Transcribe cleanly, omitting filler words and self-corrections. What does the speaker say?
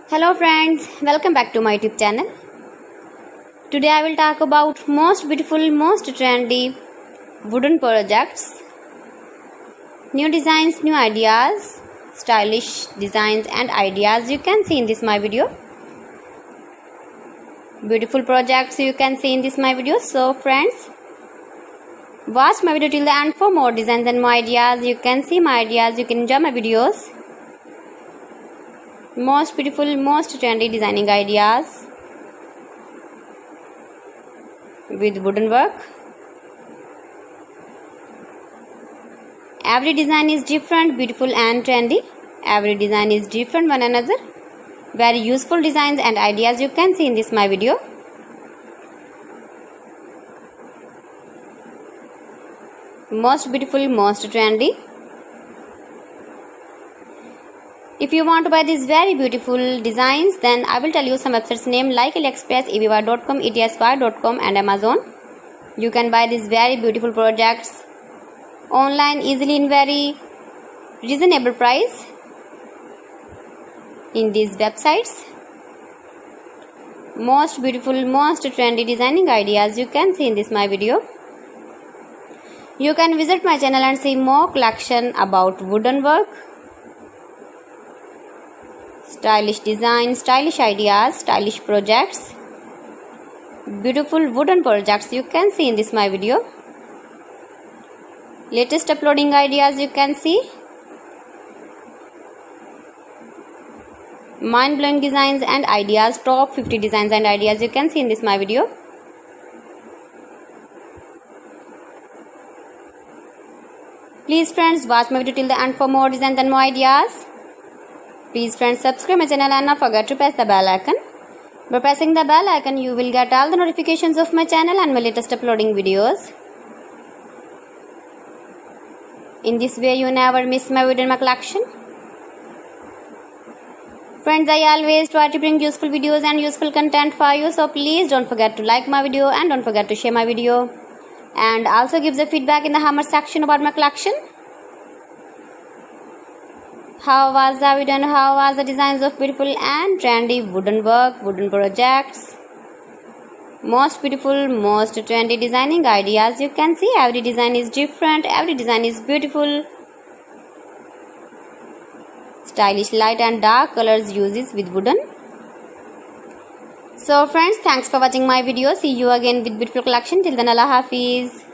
Hello friends, welcome back to my YouTube channel. Today I will talk about most beautiful, most trendy wooden projects, new designs, new ideas, stylish designs and ideas you can see in this my video. Beautiful projects you can see in this my video. So friends, watch my video till the end for more designs and more ideas. You can see my ideas, you can enjoy my videos. Most beautiful, most trendy designing ideas with wooden work. Every design is different, beautiful and trendy. Every design is different one another. Very useful designs and ideas you can see in this my video. Most beautiful, most trendy. If you want to buy these very beautiful designs, then I will tell you some websites name like AliExpress, eBay.com, etsy.com and Amazon. You can buy these very beautiful projects online easily in very reasonable price in these websites. Most beautiful, most trendy designing ideas you can see in this my video. You can visit my channel and see more collection about wooden work, stylish design, stylish ideas, stylish projects, beautiful wooden projects you can see in this my video. Latest uploading ideas you can see. Mind-blowing designs and ideas, top 50 designs and ideas you can see in this my video. Please friends, watch my video till the end for more designs and more ideas. Please friends, subscribe my channel and not forget to press the bell icon. By pressing the bell icon, you will get all the notifications of my channel and my latest uploading videos. In this way, you never miss my video in my collection. Friends, I always try to bring useful videos and useful content for you. So please don't forget to like my video and don't forget to share my video. And also give the feedback in the comment section about my collection. How was the video and how was the designs of beautiful and trendy wooden work, wooden projects? Most beautiful, most trendy designing ideas you can see. Every design is different, every design is beautiful. Stylish light and dark colors uses with wooden. So friends, thanks for watching my video. See you again with beautiful collection. Till then, Allah Hafiz.